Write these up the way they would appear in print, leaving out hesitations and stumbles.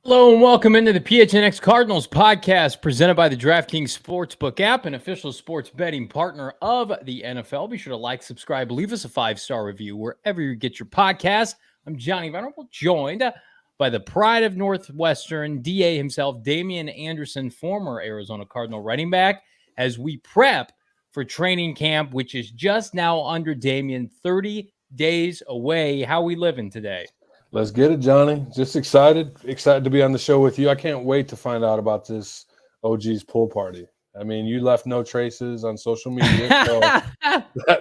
Hello and welcome into the PHNX Cardinals podcast presented by the DraftKings Sportsbook app, an official sports betting partner of the NFL. Be sure to like, subscribe, leave us a 5-star review wherever you get your podcast. I'm Johnny Venerable, joined by the pride of Northwestern, DA himself, Damien Anderson, former Arizona Cardinal running back, as we prep for training camp, which is just now under Damien, 30 days away. How we living today? Let's get it, Johnny. Just excited to be on the show with you. I can't wait to find out about this OG's pool party. I mean, you left no traces on social media, so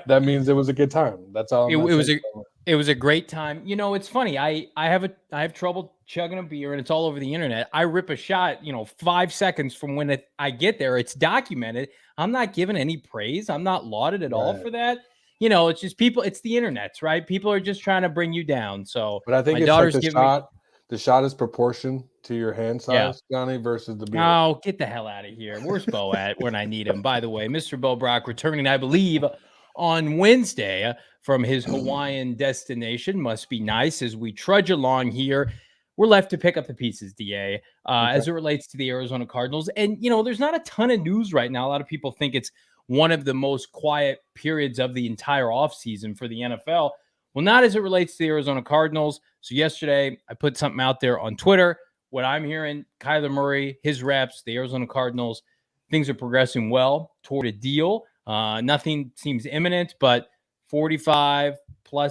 that means it was a good time. That's all. It was a great time. You know, it's funny. I have trouble chugging a beer, and it's all over the internet. I rip a shot, 5 seconds from when I get there. It's documented. I'm not given any praise. I'm not lauded at all for that. It's just people. It's the internet's right. People are just trying to bring you down. So, but I think it's like the shot. The shot is proportion to your hand size, Johnny, versus the beer. Oh, get the hell out of here. Where's Bo at when I need him? By the way, Mr. Bo Brock returning, I believe, on Wednesday from his Hawaiian destination. Must be nice as we trudge along here. We're left to pick up the pieces, DA, as it relates to the Arizona Cardinals. And, there's not a ton of news right now. A lot of people think it's one of the most quiet periods of the entire offseason for the NFL. Well, not as it relates to the Arizona Cardinals. So yesterday, I put something out there on Twitter. What I'm hearing, Kyler Murray, his reps, the Arizona Cardinals, things are progressing well toward a deal. Nothing seems imminent, but $45+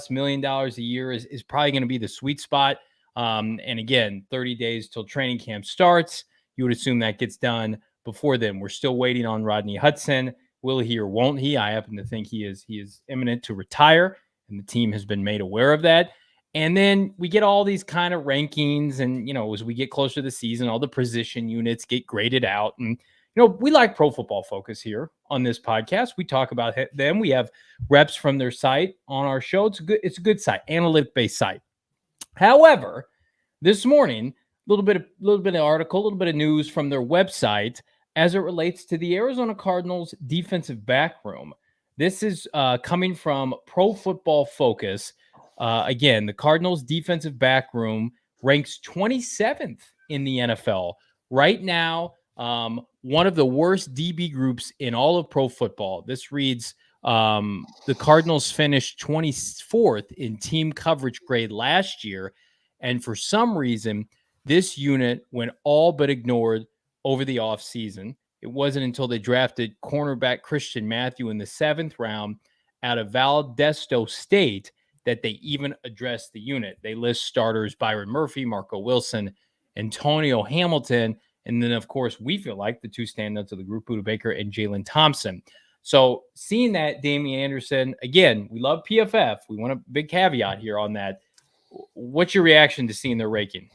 million a year is probably going to be the sweet spot. And again, 30 days till training camp starts. You would assume that gets done before then. We're still waiting on Rodney Hudson. Will he or won't he? I happen to think he is imminent to retire, and the team has been made aware of that. And then we get all these kind of rankings, and as we get closer to the season, all the position units get graded out. And we like Pro Football Focus here on this podcast. We talk about them. We have reps from their site on our show. It's a good site, analytic based site. However, this morning, a little bit of article, a little bit of news from their website as it relates to the Arizona Cardinals defensive back room. This is coming from Pro Football Focus. Again, the Cardinals defensive back room ranks 27th in the NFL. Right now, one of the worst DB groups in all of pro football. This reads, the Cardinals finished 24th in team coverage grade last year. And for some reason, this unit went all but ignored over the offseason. It wasn't until they drafted cornerback Christian Matthew in the 7th round out of Valdesto State that they even addressed the unit. They list starters Byron Murphy, Marco Wilson, Antonio Hamilton, and then, of course, we feel like the two standouts of the group, Budda Baker and Jalen Thompson. So seeing that, Damien Anderson, again, we love PFF. We want a big caveat here on that. What's your reaction to seeing their ranking?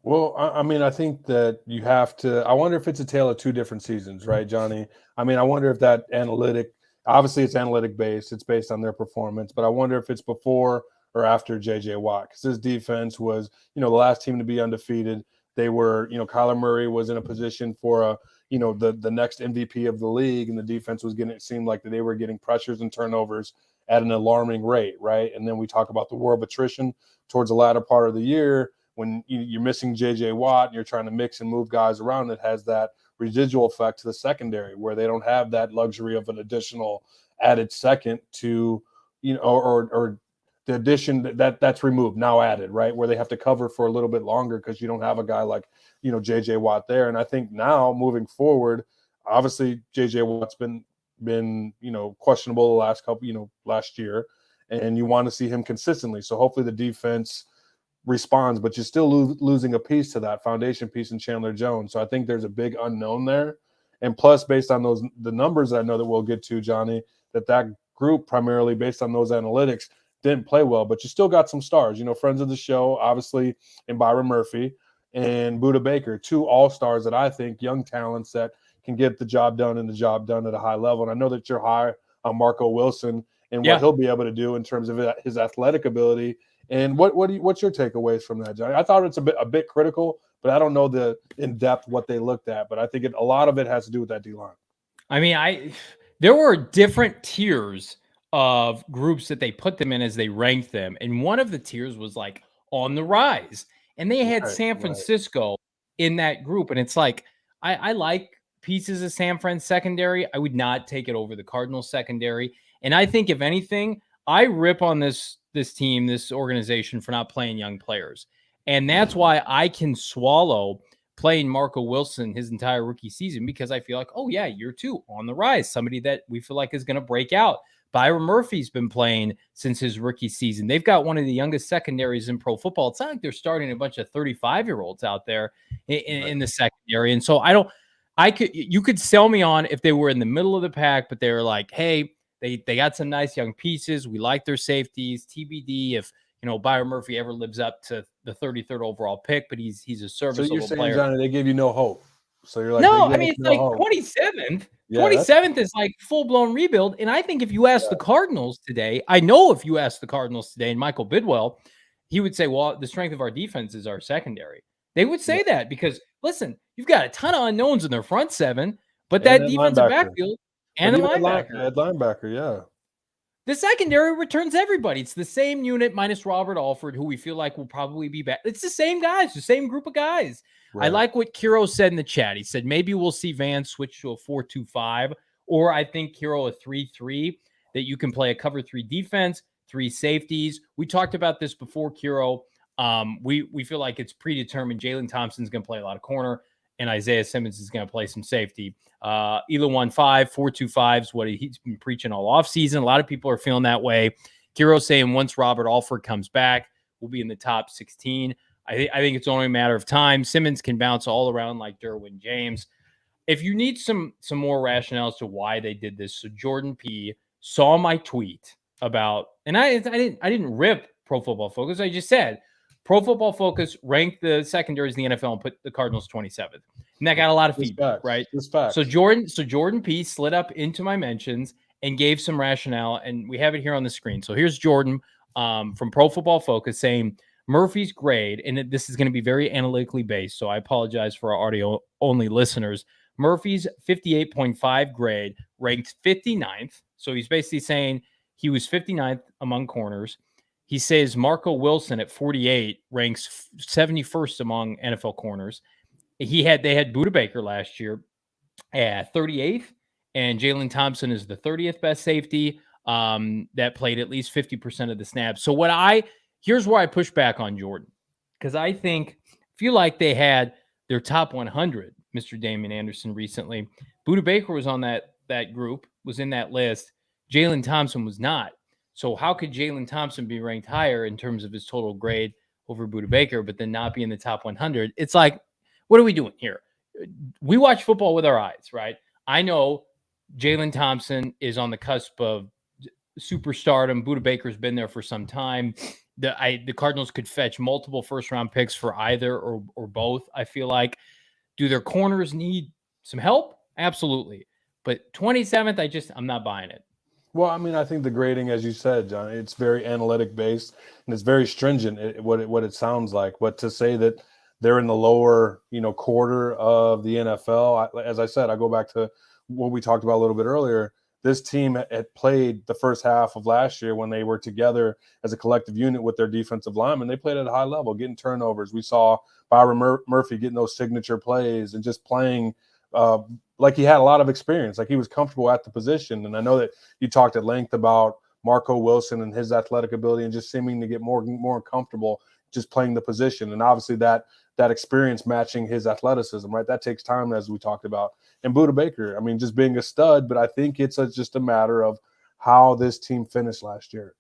Well, I mean, I think that you have to – I wonder if it's a tale of two different seasons, right, Johnny? I mean, I wonder if that analytic – obviously it's analytic-based. It's based on their performance. But I wonder if it's before or after J.J. Watt, because this defense was, the last team to be undefeated. They were, Kyler Murray was in a position for the next MVP of the league, and the defense was it seemed like that they were getting pressures and turnovers at an alarming rate, right? And then we talk about the war of attrition towards the latter part of the year when you're missing J.J. Watt and you're trying to mix and move guys around. It has that residual effect to the secondary where they don't have that luxury of an additional added second to, or the addition that's removed, now added, right, where they have to cover for a little bit longer because you don't have a guy like, J.J. Watt there. And I think now moving forward, obviously J.J. Watt's been questionable the last couple, last year, and you want to see him consistently. So hopefully the defense responds, but you're still losing a piece to that foundation piece in Chandler Jones. So I think there's a big unknown there. And plus, based on the numbers that I know that we'll get to, Johnny, that group primarily based on those analytics didn't play well, but you still got some stars, friends of the show, obviously, and Byron Murphy and Budda Baker, two all-stars that I think young talents that can get the job done and the job done at a high level. And I know that you're high on Marco Wilson and what he'll be able to do in terms of his athletic ability. And what's your takeaways from that, Johnny? I thought it's a bit critical, but I don't know the in depth what they looked at. But I think a lot of it has to do with that D-line. I mean, there were different tiers of groups that they put them in as they ranked them, and one of the tiers was like on the rise, and they had San Francisco in that group. And it's like, I like pieces of San Fran secondary. I would not take it over the Cardinals secondary. And I think, if anything, I rip on this team, this organization, for not playing young players. And that's why I can swallow playing Marco Wilson his entire rookie season, because I feel like, oh yeah, year 2 on the rise, somebody that we feel like is going to break out. Byron Murphy's been playing since his rookie season. They've got one of the youngest secondaries in pro football. It's not like they're starting a bunch of 35-year-olds out there in the secondary. And so you could sell me on if they were in the middle of the pack, but they were like, hey, they got some nice young pieces. We like their safeties. TBD if Byron Murphy ever lives up to the 33rd overall pick, but he's a serviceable player. So you're saying, Johnny, they gave you no hope. So you're like, no, I mean, it's like hope. 27th. Yeah, 27th is like full-blown rebuild. And I think if you ask the Cardinals today, I know if you ask the Cardinals today and Michael Bidwell, he would say, well, the strength of our defense is our secondary. They would say that because, listen, you've got a ton of unknowns in their front seven, but that defensive backfield and a linebacker. Linebacker, yeah. The secondary returns everybody. It's the same unit minus Robert Alford, who we feel like will probably be back. It's the same guys, the same group of guys. Right. I like what Kiro said in the chat. He said maybe we'll see Van switch to a 4-2-5, or I think Kiro a 3-3, that you can play a cover 3 defense, 3 safeties. We talked about this before, Kiro. We feel like it's predetermined. Jalen Thompson's going to play a lot of corner, and Isaiah Simmons is going to play some safety. Ela 1-5, 4-2-5 is what he's been preaching all offseason. A lot of people are feeling that way. Kiro saying once Robert Alford comes back, we'll be in the top 16. I think it's only a matter of time. Simmons can bounce all around like Derwin James. If you need some more rationale as to why they did this, so Jordan P. saw my tweet about, and I didn't rip Pro Football Focus. I just said Pro Football Focus ranked the secondaries in the NFL and put the Cardinals 27th. And that got a lot of feedback, right? So Jordan P. slid up into my mentions and gave some rationale, and we have it here on the screen. So here's Jordan from Pro Football Focus saying Murphy's grade, and this is going to be very analytically based, so I apologize for our audio-only listeners. Murphy's 58.5 grade ranked 59th. So he's basically saying he was 59th among corners. He says Marco Wilson at 48 ranks 71st among NFL corners. They had Budda Baker last year at 38th, and Jalen Thompson is the 30th best safety that played at least 50% of the snaps. So here's where I push back on Jordan, because I feel like they had their top 100, Mr. Damien Anderson, recently. Budda Baker was on that group, was in that list. Jalen Thompson was not. So how could Jalen Thompson be ranked higher in terms of his total grade over Budda Baker, but then not be in the top 100? It's like, what are we doing here? We watch football with our eyes, right? I know Jalen Thompson is on the cusp of superstardom. Budda Baker's been there for some time. The Cardinals could fetch multiple first-round picks for either or both, I feel like. Do their corners need some help? Absolutely. But 27th, I'm not buying it. Well, I mean, I think the grading, as you said, John, it's very analytic based and it's very stringent. What it sounds like. But to say that they're in the lower, quarter of the NFL, as I said, I go back to what we talked about a little bit earlier. This team had played the first half of last year when they were together as a collective unit with their defensive linemen. They played at a high level, getting turnovers. We saw Byron Murphy getting those signature plays and just playing like he had a lot of experience, like he was comfortable at the position. And I know that you talked at length about Marco Wilson and his athletic ability and just seeming to get more comfortable just playing the position. And obviously that experience matching his athleticism, right? That takes time, as we talked about. And Budda Baker, I mean, just being a stud, but I think it's just a matter of how this team finished last year.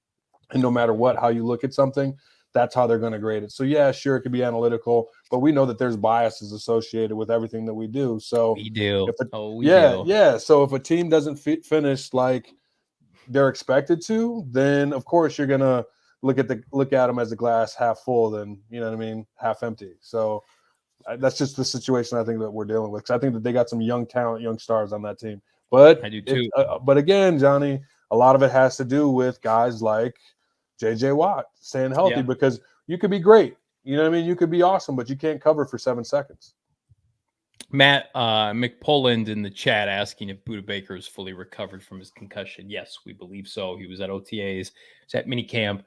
And no matter how you look at something, that's how they're going to grade it. So, yeah, sure, it could be analytical, but we know that there's biases associated with everything that we do. So we do. Yeah. So if a team doesn't finish like they're expected to, then of course you're going to look at them as a glass half full, then, half empty. So that's just the situation I think that we're dealing with. Because I think that they got some young talent, young stars on that team. But I do too. But again, Johnny, a lot of it has to do with guys like J.J. Watt staying healthy, because you could be great. You could be awesome, but you can't cover for 7 seconds. Matt McPoland in the chat asking if Budda Baker is fully recovered from his concussion. Yes, we believe so. He was at OTAs. He's at minicamp.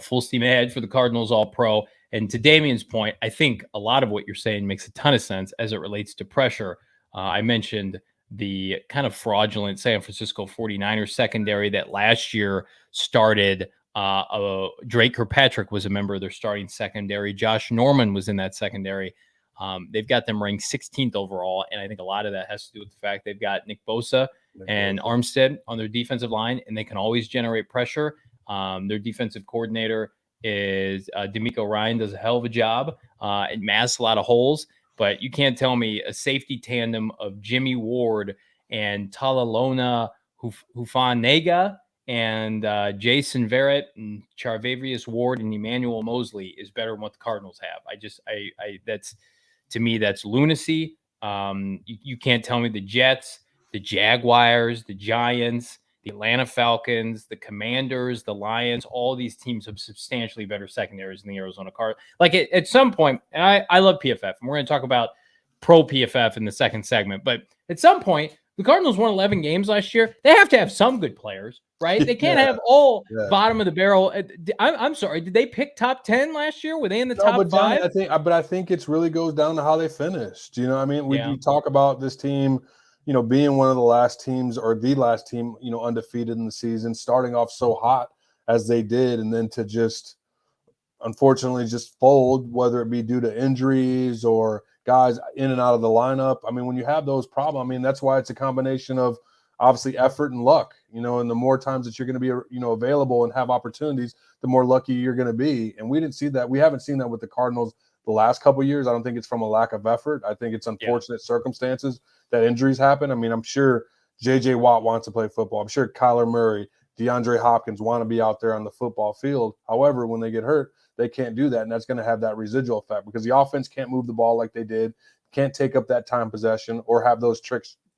full steam ahead for the Cardinals All-Pro. And to Damien's point, I think a lot of what you're saying makes a ton of sense as it relates to pressure. I mentioned the kind of fraudulent San Francisco 49ers secondary that last year started. Drake Kirkpatrick was a member of their starting secondary. Josh Norman was in that secondary. They've got them ranked 16th overall, and I think a lot of that has to do with the fact they've got Nick Bosa and Armstead on their defensive line, and they can always generate pressure. Their defensive coordinator is D'Amico Ryan, does a hell of a job. It masks a lot of holes, but you can't tell me a safety tandem of Jimmy Ward and Talalona Hufanega and Jason Verrett and Charvarius Ward and Emmanuel Mosley is better than what the Cardinals have. That's, to me, that's lunacy. You can't tell me the Jets, the Jaguars, the Giants, the Atlanta Falcons, the Commanders, the Lions, all these teams have substantially better secondaries than the Arizona Cardinals. Like at some point, and I love PFF, and we're going to talk about pro PFF in the second segment, but at some point, the Cardinals won 11 games last year. They have to have some good players, right? They can't have all bottom of the barrel. I'm sorry. Did they pick top 10 last year? Were they in the top but Johnny, 5? I think it really goes down to how they finished. You know, I mean, we talk about this team, you know, being one of the last teams or the last team, you know, undefeated in the season, starting off so hot as they did, and then to just unfortunately just fold, whether it be due to injuries or guys in and out of the lineup. I mean, when you have those problems, I mean, that's why it's a combination of obviously effort and luck, you know, and the more times that you're going to be, you know, available and have opportunities, the more lucky you're going to be. And we didn't see that. We haven't seen that with the Cardinals the last couple of years. I don't think it's from a lack of effort. I think it's unfortunate circumstances that injuries happen. I mean, I'm sure J.J. Watt wants to play football. I'm sure Kyler Murray, DeAndre Hopkins want to be out there on the football field. However, when they get hurt, they can't do that, and that's going to have that residual effect because the offense can't move the ball like they did, can't take up that time possession or have those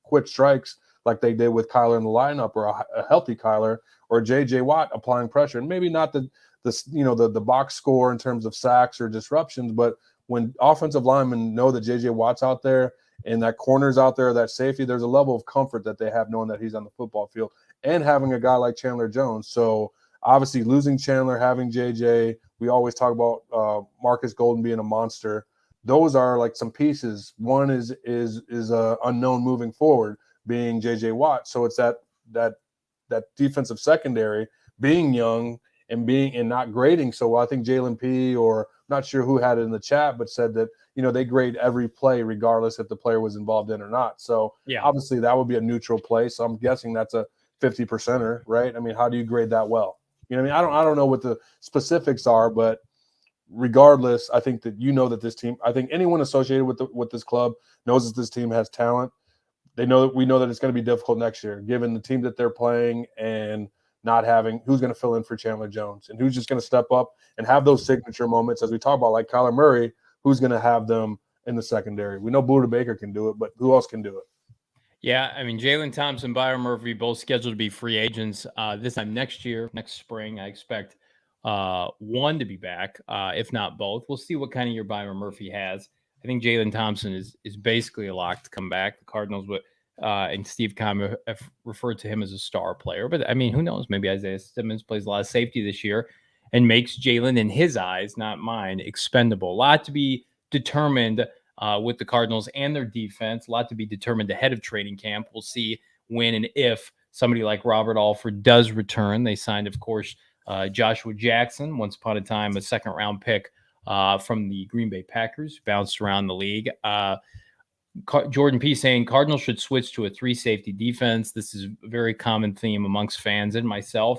quick strikes like they did with Kyler in the lineup, or a healthy Kyler or J.J. Watt applying pressure. And maybe not the box score in terms of sacks or disruptions, but when offensive linemen know that J.J. Watt's out there and that corner's out there, that safety, there's a level of comfort that they have knowing that he's on the football field and having a guy like Chandler Jones. So obviously losing Chandler, having J.J., we always talk about Marcus Golden being a monster. Those are like some pieces. One is unknown moving forward, being J.J. Watt. So it's that defensive secondary being young and not grading so well. I think Jalen P, or not sure who had it in the chat, but said that, you know, they grade every play regardless if the player was involved in or not. So obviously that would be a neutral play. So I'm guessing that's a 50%er, right? I mean, how do you grade that well? You know what I mean? I don't know what the specifics are, but regardless, I think that you know that this team, I think anyone associated with this club knows that this team has talent. We know that it's going to be difficult next year, given the team that they're playing and not having who's going to fill in for Chandler Jones and who's just going to step up and have those signature moments, as we talk about, like Kyler Murray, who's going to have them in the secondary. We know Budda Baker can do it, but who else can do it? Yeah, I mean, Jalen Thompson, Byron Murphy, both scheduled to be free agents this time next spring. I expect one to be back, if not both. We'll see what kind of year Byron Murphy has. I think Jalen Thompson is basically a lock to come back. The Cardinals and Steve Keim have referred to him as a star player. But, I mean, who knows? Maybe Isaiah Simmons plays a lot of safety this year and makes Jalen, in his eyes, not mine, expendable. A lot to be determined with the Cardinals and their defense. A lot to be determined ahead of training camp. We'll see when and if somebody like Robert Alford does return. They signed, of course, Joshua Jackson, once upon a time a second-round pick from the Green Bay Packers, bounced around the league. Jordan P. saying Cardinals should switch to a 3-safety defense. This is a very common theme amongst fans and myself.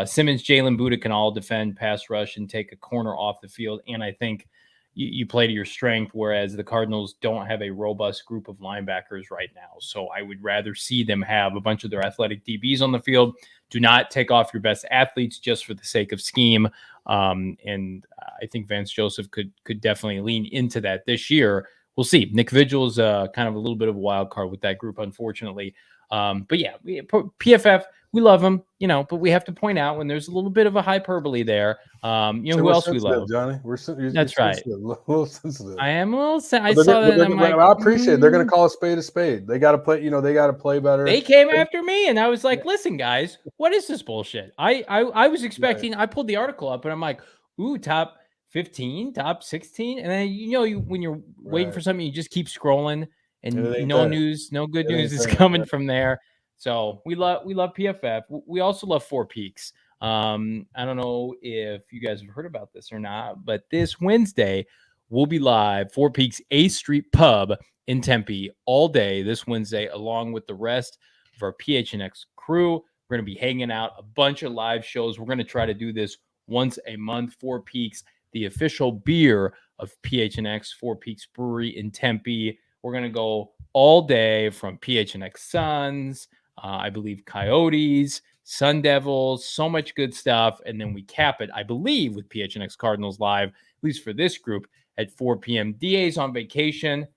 Simmons, Jalen, Budda can all defend, pass rush, and take a corner off the field. And I think you play to your strength, whereas the Cardinals don't have a robust group of linebackers right now. So I would rather see them have a bunch of their athletic DBs on the field. Do not take off your best athletes just for the sake of scheme. And I think Vance Joseph could definitely lean into that this year. We'll see. Nick Vigil is kind of a little bit of a wild card with that group, unfortunately. But yeah, PFF, we love him, but we have to point out when there's a little bit of a hyperbole there. So who else we love? Johnny? You're That's right. sensitive, a little sensitive. I am a little. I saw that. And I'm like, I appreciate it. They're going to call a spade a spade. They got to play. They got to play better. They came after me, and I was like, "Listen, guys, what is this bullshit?" I was expecting. Right. I pulled the article up, and I'm like, "Ooh, top 15, top 16," and then when you're waiting for something, you just keep scrolling, and no good news is coming from there. So we love PFF. We also love Four Peaks. I don't know if you guys have heard about this or not, but this Wednesday we'll be live, Four Peaks 8th Street Pub in Tempe all day this Wednesday, along with the rest of our PHNX crew. We're going to be hanging out, a bunch of live shows. We're going to try to do this once a month. Four Peaks, the official beer of PHNX, Four Peaks Brewery in Tempe. We're going to go all day from PHNX Suns, I believe Coyotes, Sun Devils, so much good stuff. And then we cap it, I believe, with PHNX Cardinals live, at least for this group, at 4 p.m. DA's on vacation,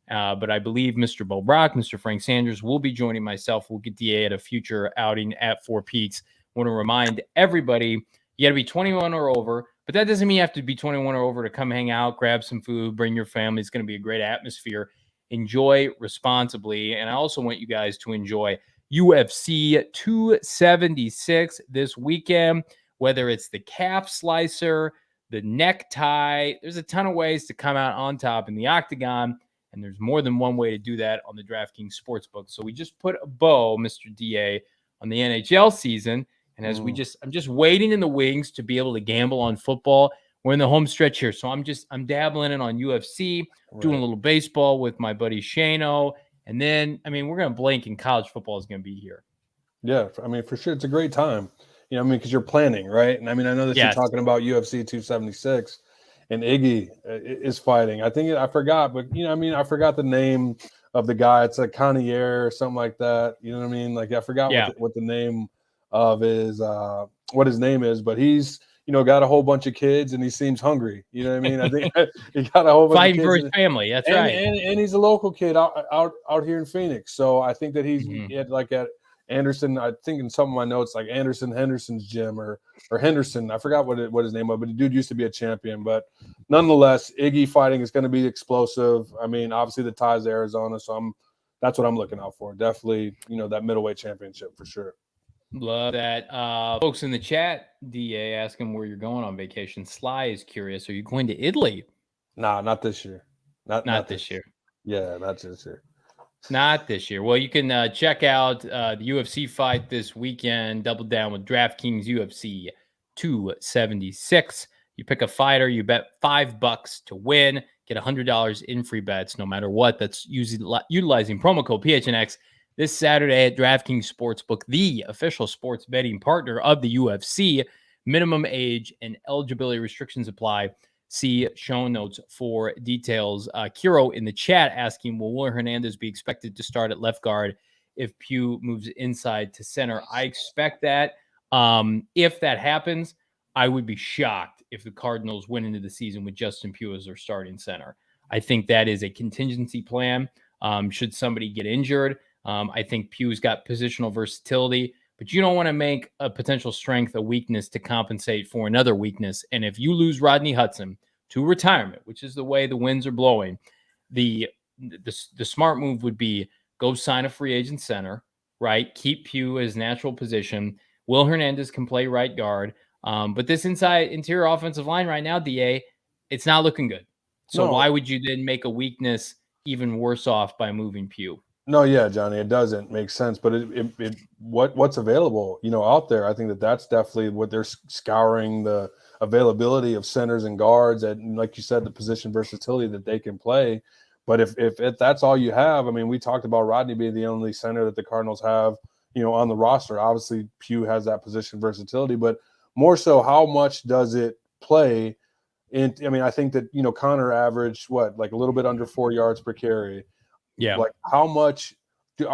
but I believe Mr. Bo Brock, Mr. Frank Sanders will be joining myself. We'll get DA at a future outing at Four Peaks. I want to remind everybody, you got to be 21 or over, but that doesn't mean you have to be 21 or over to come hang out, grab some food, bring your family. It's going to be a great atmosphere. Enjoy responsibly. And I also want you guys to enjoy UFC 276 this weekend, whether it's the calf slicer, the necktie. There's a ton of ways to come out on top in the octagon, and there's more than one way to do that on the DraftKings Sportsbook. So we just put a bow, Mr. DA, on the NHL season, and as I'm just waiting in the wings to be able to gamble on football. We're in the home stretch here, so I'm dabbling in on UFC, doing a little baseball with my buddy Shano, and then we're gonna blink, and college football is gonna be here. Yeah, for sure, it's a great time. Because you're planning, right? And I know that you're talking about UFC 276, and Iggy is fighting. I forgot, but I forgot the name of the guy. It's like Connier or something like that. You know what I mean? Like I forgot what the name of what his name is, but he's got a whole bunch of kids and he seems hungry. You know what I mean? I think he got a whole bunch fighting of kids for his family. That's right. And he's a local kid out here in Phoenix. So I think that he's at Anderson, I think in some of my notes, like Henderson's gym or Henderson. I forgot what his name was, but the dude used to be a champion. But nonetheless, Iggy fighting is going to be explosive. Obviously the ties to Arizona, so that's what I'm looking out for. Definitely, that middleweight championship for sure. Love that. Folks in the chat, DA asking where you're going on vacation. Sly is curious. Are you going to Italy? Nah, not this year. Not this year. Yeah, not this year. Not this year. Well, you can check out the UFC fight this weekend. Double down with DraftKings UFC 276. You pick a fighter, you bet $5 to win, get $100 in free bets no matter what. That's utilizing promo code PHNX this Saturday at DraftKings Sportsbook, the official sports betting partner of the UFC. Minimum age and eligibility restrictions apply. See show notes for details. Kiro in the chat asking, will Will Hernandez be expected to start at left guard if Pugh moves inside to center? I expect that. If that happens, I would be shocked if the Cardinals went into the season with Justin Pugh as their starting center. I think that is a contingency plan. Should somebody get injured, I think Pugh's got positional versatility. But you don't want to make a potential strength a weakness to compensate for another weakness. And if you lose Rodney Hudson to retirement, which is the way the winds are blowing, the smart move would be go sign a free agent center, right? Keep Pugh as natural position. Will Hernandez can play right guard. But this interior offensive line right now, DA, it's not looking good. So why would you then make a weakness even worse off by moving Pugh? No, yeah, Johnny, it doesn't make sense. But what's available, out there, I think that's definitely what they're scouring, the availability of centers and guards, and like you said, the position versatility that they can play. But if that's all you have, we talked about Rodney being the only center that the Cardinals have, on the roster. Obviously, Pugh has that position versatility, but more so, how much does it play? And I think that Connor averaged like a little bit under 4 yards per carry. Yeah. Like how much is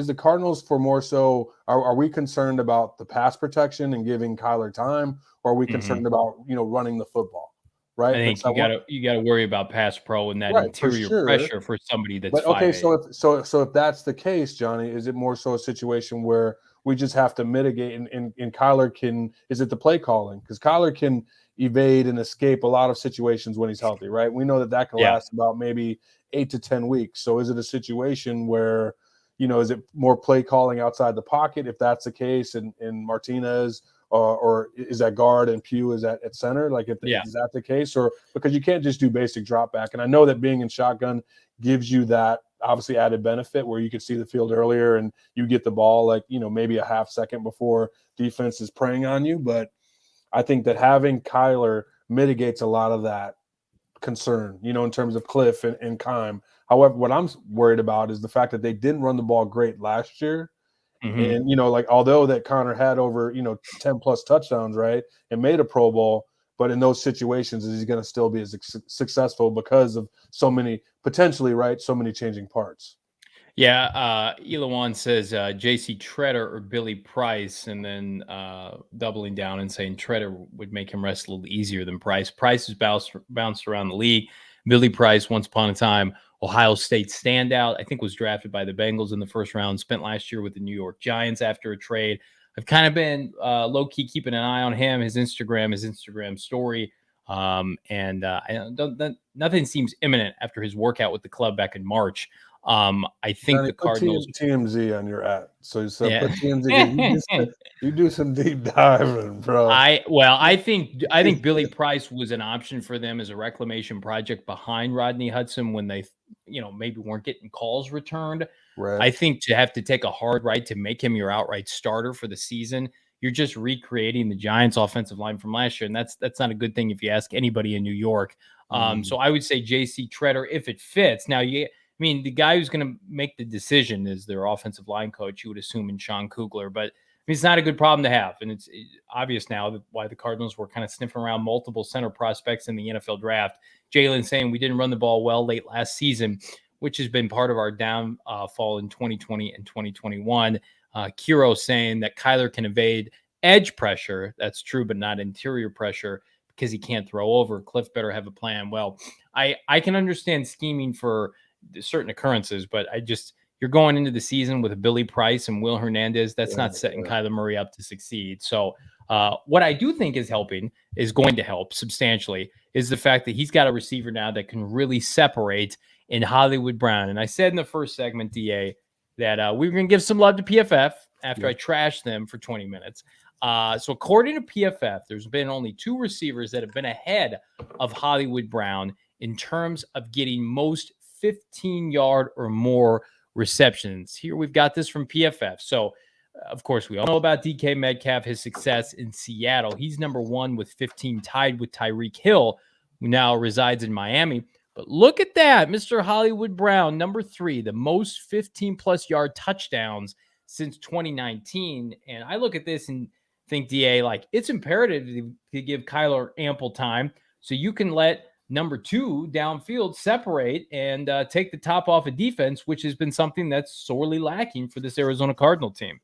the Cardinals for more so? Are we concerned about the pass protection and giving Kyler time, or are we concerned about running the football, right? I think you gotta worry about pass pro and that Right, for interior sure. pressure for somebody that's But okay, 5'8". so if that's the case, Johnny, is it more so a situation where we just have to mitigate and Kyler can is it the play calling? Because Kyler can evade and escape a lot of situations when he's healthy, right? We know that that can Yeah. last about maybe 8 to 10 weeks. So is it a situation where, is it more play calling outside the pocket if that's the case, and Martinez or is that guard and Pugh is at center? Like, if Yeah. is that the case, or because you can't just do basic drop back? And I know that being in shotgun gives you that obviously added benefit where you can see the field earlier and you get the ball like, maybe a half second before defense is preying on you. But I think that having Kyler mitigates a lot of that concern, in terms of Cliff and Kime. However, what I'm worried about is the fact that they didn't run the ball great last year. Mhm. And, like, although that Connor had over, 10 plus touchdowns, right, and made a Pro Bowl, but in those situations, is he going to still be as successful because of so many changing parts? Yeah, Elawan says JC Treader or Billy Price, and then doubling down and saying Treader would make him rest a little easier than Price. Price has bounced around the league. Billy Price, once upon a time, Ohio State standout, I think was drafted by the Bengals in the first round, spent last year with the New York Giants after a trade. I've kind of been low-key keeping an eye on him, his Instagram story. Nothing seems imminent after his workout with the club back in March. I think Johnny, the put Cardinals. TMZ on your app. So Yeah. put TMZ because you do some deep diving, bro. I think Billy Price was an option for them as a reclamation project behind Rodney Hudson when they, maybe weren't getting calls returned. Right. I think to have to take a hard right to make him your outright starter for the season, you're just recreating the Giants' offensive line from last year, and that's not a good thing if you ask anybody in New York. So I would say J.C. Treader if it fits. Now, the guy who's going to make the decision is their offensive line coach, you would assume, in Sean Kugler. But it's not a good problem to have. And it's obvious now why the Cardinals were kind of sniffing around multiple center prospects in the NFL draft. Jalen saying we didn't run the ball well late last season, which has been part of our downfall in 2020 and 2021. Kiro saying that Kyler can evade edge pressure. That's true, but not interior pressure because he can't throw over. Cliff better have a plan. Well, I can understand scheming for certain occurrences, but you're going into the season with a Billy Price and Will Hernandez. That's not setting Kyler Murray up to succeed. So what I do think is going to help substantially is the fact that he's got a receiver now that can really separate in Hollywood Brown. And I said in the first segment, DA, that we were going to give some love to PFF after I trashed them for 20 minutes. So according to PFF, there's been only 2 receivers that have been ahead of Hollywood Brown in terms of getting most 15-yard or more receptions. Here we've got this from PFF. So, of course, we all know about DK Metcalf, his success in Seattle. He's number 1 with 15, tied with Tyreek Hill, who now resides in Miami. But look at that, Mr. Hollywood Brown, number 3, the most 15-plus yard touchdowns since 2019. And I look at this and think, DA, like, it's imperative to give Kyler ample time so you can let number 2 downfield separate and take the top off of defense, which has been something that's sorely lacking for this Arizona Cardinal team.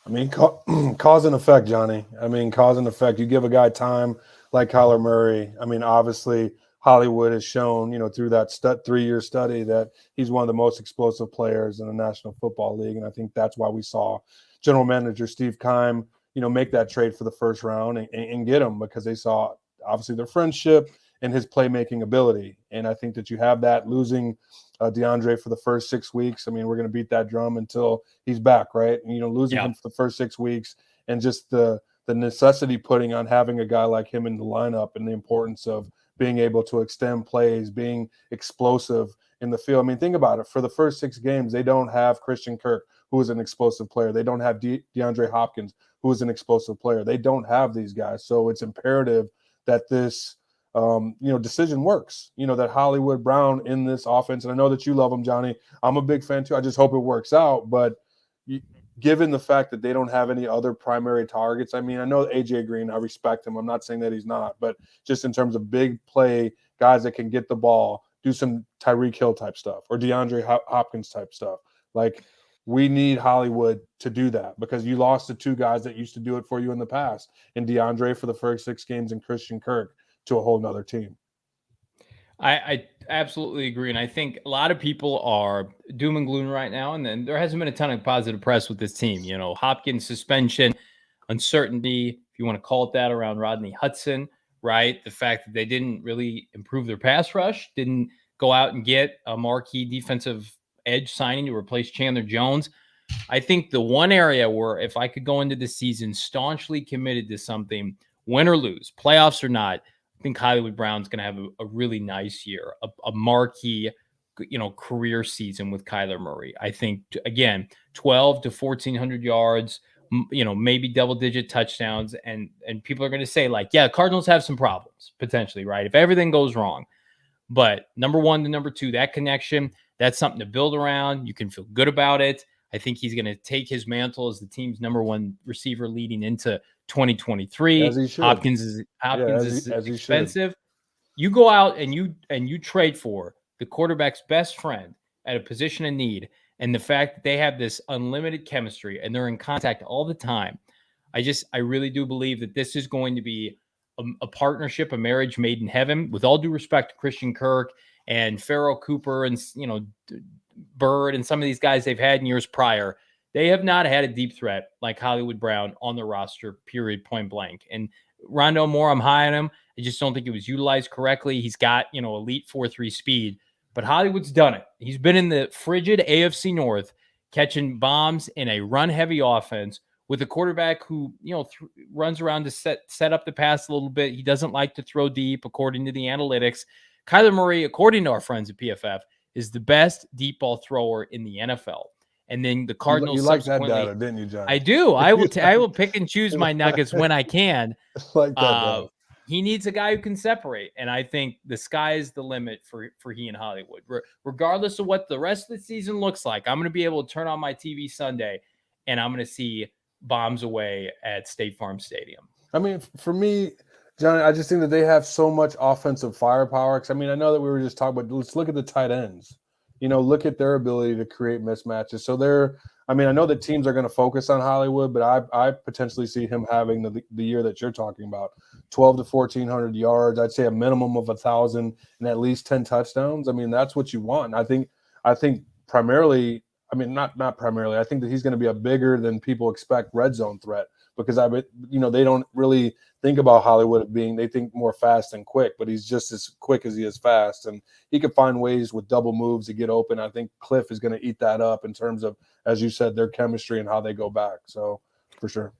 I mean, cause and effect, Johnny. I mean, cause and effect. You give a guy time like Kyler Murray. I mean, obviously, Hollywood has shown, through that 3-year study that he's one of the most explosive players in the National Football League. And I think that's why we saw General Manager Steve Keim, make that trade for the first round and get him, because they saw, obviously, their friendship and his playmaking ability. And I think that you have that losing Deandre for the first 6 weeks. I mean, we're going to beat that drum until he's back, right? And, losing him for the first 6 weeks, and just the necessity putting on having a guy like him in the lineup, and the importance of being able to extend plays, being explosive in the field. I mean, think about it. For the first 6 games, they don't have Christian Kirk, who is an explosive player. They don't have DeAndre Hopkins, who is an explosive player. They don't have these guys. So it's imperative that this decision works, that Hollywood Brown in this offense. And I know that you love him, Johnny. I'm a big fan too. I just hope it works out. But given the fact that they don't have any other primary targets, I mean, I know AJ Green, I respect him. I'm not saying that he's not, but just in terms of big play, guys that can get the ball, do some Tyreek Hill type stuff or DeAndre Hopkins type stuff. Like, we need Hollywood to do that, because you lost the 2 guys that used to do it for you in the past, and DeAndre for the first 6 games and Christian Kirk to a whole nother team. I absolutely agree. And I think a lot of people are doom and gloom right now. And then there hasn't been a ton of positive press with this team. You know, Hopkins suspension, uncertainty, if you want to call it that, around Rodney Hudson, right? The fact that they didn't really improve their pass rush, didn't go out and get a marquee defensive edge signing to replace Chandler Jones. I think the one area where if I could go into the season staunchly committed to something, win or lose, playoffs or not, I think Hollywood Brown's going to have a really nice year, a marquee, career season with Kyler Murray. I think, again, 12 to 1,400 yards, maybe double-digit touchdowns, and people are going to say, like, yeah, Cardinals have some problems, potentially, right? If everything goes wrong. But number one to number two, that connection, that's something to build around. You can feel good about it. I think he's going to take his mantle as the team's number one receiver leading into 2023. As he should. Hopkins is as expensive. You go out and you trade for the quarterback's best friend at a position of need, and the fact that they have this unlimited chemistry and they're in contact all the time. I really do believe that this is going to be a partnership, a marriage made in heaven. With all due respect to Christian Kirk and Farrell Cooper and Bird and some of these guys they've had in years prior, they have not had a deep threat like Hollywood Brown on the roster, period, point blank. And Rondale Moore, I'm high on him. I just don't think it was utilized correctly. He's got, elite 4.3 speed, but Hollywood's done it. He's been in the frigid AFC North catching bombs in a run-heavy offense with a quarterback who, runs around to set up the pass a little bit. He doesn't like to throw deep, according to the analytics. Kyler Murray, according to our friends at PFF, is the best deep ball thrower in the NFL. And then the Cardinals. You like that data, didn't you, John? I do. I will pick and choose my nuggets when I can. Like that, he needs a guy who can separate, and I think the sky is the limit for he and Hollywood. Regardless of what the rest of the season looks like, I'm going to be able to turn on my TV Sunday, and I'm going to see bombs away at State Farm Stadium. I mean, for me, John, I just think that they have so much offensive firepower. Because, I know that we were just talking about, let's look at the tight ends. Look at their ability to create mismatches. So I know that teams are going to focus on Hollywood, but I potentially see him having the year that you're talking about, 12 to 1,400 yards. I'd say a minimum of 1,000 and at least 10 touchdowns. That's what you want. And I think primarily, not primarily, I think that he's going to be a bigger than people expect red zone threat, because they don't really think about Hollywood they think more fast and quick, but he's just as quick as he is fast, and he can find ways with double moves to get open. I think Cliff is going to eat that up in terms of, as you said, their chemistry and how they go back. So for sure.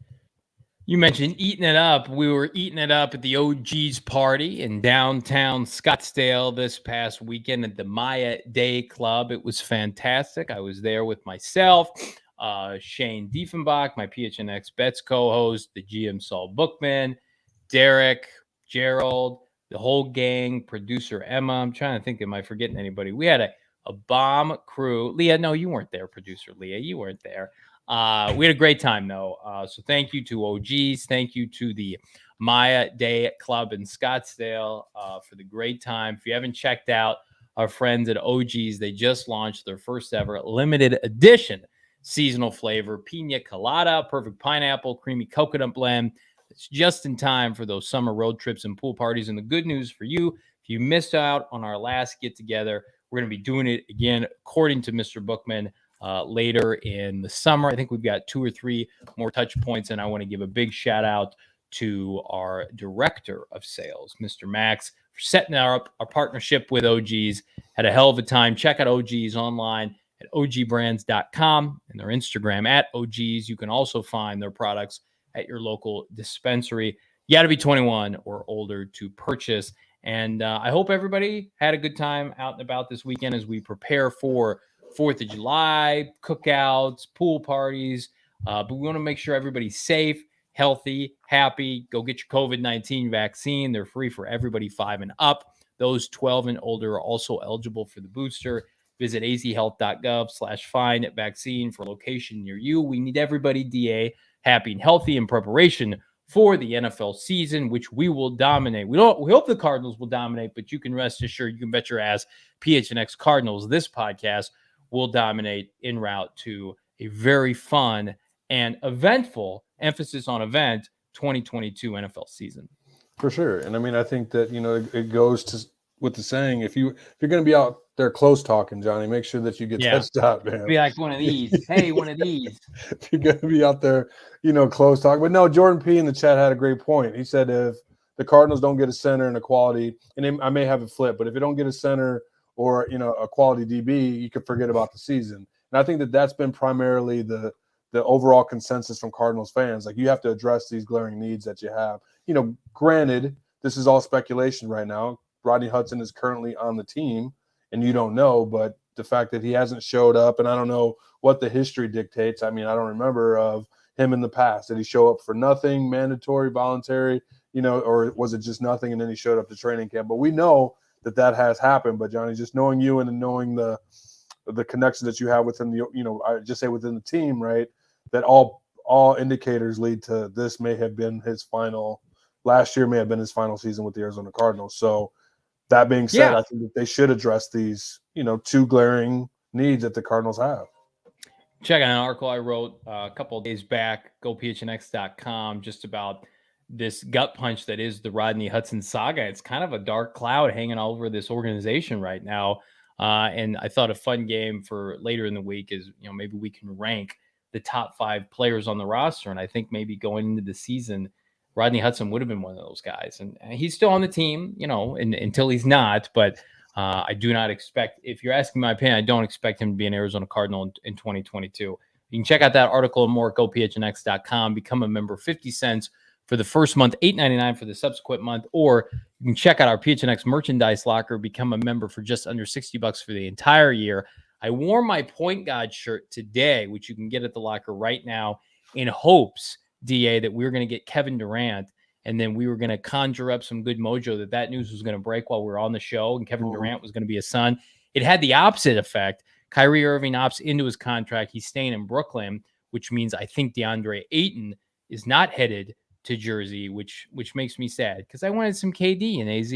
You mentioned eating it up. We were eating it up at the OG's party in downtown Scottsdale this past weekend at the Maya Day Club. It was fantastic. I was there with myself, Shane Diefenbach, my PHNX Bets co-host, the GM Saul Bookman, Derek, Gerald, the whole gang, producer Emma. I'm trying to think, am I forgetting anybody? We had a bomb crew. Leah, no, you weren't there, producer Leah. You weren't there. We had a great time, though. So thank you to OGs. Thank you to the Maya Day Club in Scottsdale for the great time. If you haven't checked out our friends at OGs, they just launched their first ever limited edition seasonal flavor, pina colada, perfect pineapple, creamy coconut blend. It's just in time for those summer road trips and pool parties. And the good news for you, if you missed out on our last get together, we're going to be doing it again, according to Mr. Bookman, later in the summer. I think we've got 2 or 3 more touch points, and I want to give a big shout out to our director of sales, Mr. Max, for setting up our partnership with OGs. Had a hell of a time. Check out OGs online at ogbrands.com and their Instagram at OGs. You can also find their products at your local dispensary. You got to be 21 or older to purchase. And I hope everybody had a good time out and about this weekend as we prepare for 4th of July, cookouts, pool parties. But we want to make sure everybody's safe, healthy, happy. Go get your COVID-19 vaccine. They're free for everybody 5 and up. Those 12 and older are also eligible for the booster. Visit azhealth.gov/find vaccine for a location near you. We need everybody, DA, happy and healthy in preparation for the NFL season, which we will dominate. We hope the Cardinals will dominate, but you can rest assured, you can bet your ass PHNX Cardinals, this podcast, will dominate en route to a very fun and eventful, emphasis on event, 2022 NFL season. For sure. And I think that, it goes to with the saying, if you're going to be out there close talking, Johnny, make sure that you get that shot, man. Be like one of these. Hey, one of these. If you're going to be out there, close talking. But no, Jordan P in the chat had a great point. He said if the Cardinals don't get a center and a quality, and I may have it flipped, but if you don't get a center or a quality DB, you can forget about the season. And I think that that's been primarily the overall consensus from Cardinals fans. Like, you have to address these glaring needs that you have. Granted, this is all speculation right now. Rodney Hudson is currently on the team, and you don't know, but the fact that he hasn't showed up, and I don't know what the history dictates. I mean, I don't remember of him in the past. Did he show up for nothing, mandatory, voluntary, or was it just nothing and then he showed up to training camp? But we know that has happened. But Johnny, just knowing you and knowing the connection that you have within I just say within the team, right, that all indicators lead to this may have been his final. Last year may have been his final season with the Arizona Cardinals. So that being said, I think that they should address these, two glaring needs that the Cardinals have. Check out an article I wrote a couple of days back, gophnx.com, just about this gut punch that is the Rodney Hudson saga. It's kind of a dark cloud hanging over this organization right now. And I thought a fun game for later in the week is, maybe we can rank the top 5 players on the roster. And I think maybe going into the season, Rodney Hudson would have been one of those guys. And he's still on the team, until he's not. But I do not expect, if you're asking my opinion, I don't expect him to be an Arizona Cardinal in 2022. You can check out that article and more at gophnx.com. Become a member, 50 cents for the first month, $8.99 for the subsequent month. Or you can check out our PHNX merchandise locker, become a member for just under $60 for the entire year. I wore my Point God shirt today, which you can get at the locker right now, in hopes, DA, that we were going to get Kevin Durant, and then we were going to conjure up some good mojo that news was going to break while we were on the show, and Kevin Durant was going to be a Sun. It had the opposite effect. Kyrie Irving opts into his contract. He's staying in Brooklyn, which means I think Deandre Ayton is not headed to Jersey, which makes me sad because I wanted some KD in AZ.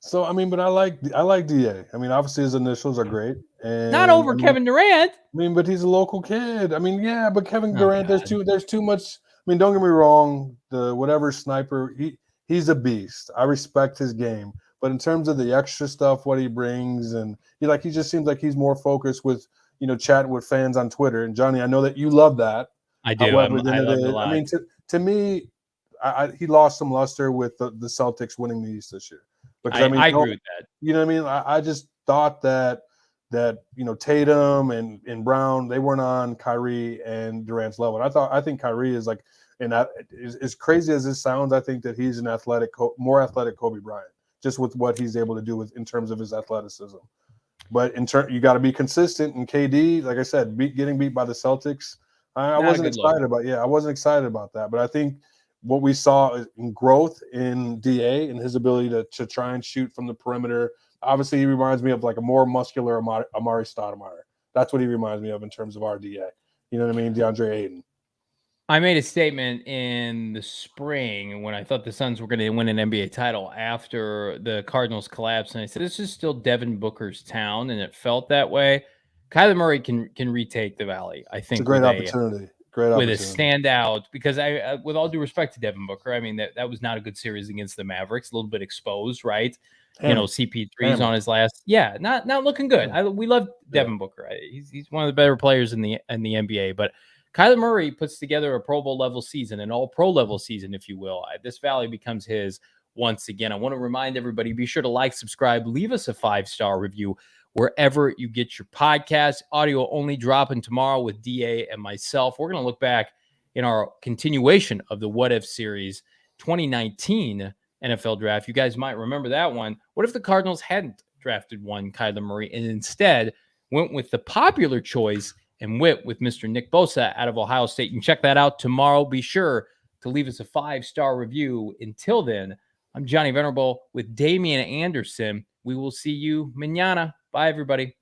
So, I mean, but I like DA. I mean, obviously his initials are great. And not over Kevin Durant. I mean, but he's a local kid. I mean, yeah, but Kevin Durant, there's too much. I mean, don't get me wrong. The whatever sniper, he's a beast. I respect his game. But in terms of the extra stuff, what he brings, and he just seems like he's more focused with, chatting with fans on Twitter. And Johnny, I know that you love that. I do. I love it a lot. I mean, to me, he lost some luster with the Celtics winning the East this year. Because I agree with that. You know what I mean? I just thought that Tatum and Brown, they weren't on Kyrie and Durant's level. And I think Kyrie is as crazy as this sounds, I think that he's an more athletic Kobe Bryant, just with what he's able to do in terms of his athleticism. But you got to be consistent. And KD, like I said, getting beat by the Celtics, I wasn't excited about. Yeah, I wasn't excited about that. But I think what we saw in growth in DA and his ability to try and shoot from the perimeter. Obviously, he reminds me of a more muscular Amari Stoudemire. That's what he reminds me of in terms of our DA. You know what I mean? DeAndre Ayton. I made a statement in the spring when I thought the Suns were going to win an NBA title after the Cardinals collapsed. And I said, this is still Devin Booker's town. And it felt that way. Kyler Murray can retake the Valley, I think. It's a great opportunity. With a standout, because I with all due respect to Devin Booker, I mean, that was not a good series against the Mavericks, a little bit exposed, right? CP3's on his last. Yeah, not looking good. We love Devin Booker. He's one of the better players in the NBA, but Kyler Murray puts together a Pro Bowl level season, an all pro level season, if you will. This Valley becomes his once again. I want to remind everybody, be sure to like, subscribe, leave us a 5-star review wherever you get your podcast. Audio only dropping tomorrow with DA and myself. We're going to look back in our continuation of the What If series, 2019 NFL draft. You guys might remember that one. What if the Cardinals hadn't drafted one Kyler Murray and instead went with the popular choice and went with Mr. Nick Bosa out of Ohio State? You can check that out tomorrow. Be sure to leave us a 5-star review. Until then, I'm Johnny Venerable with Damien Anderson. We will see you mañana. Bye, everybody.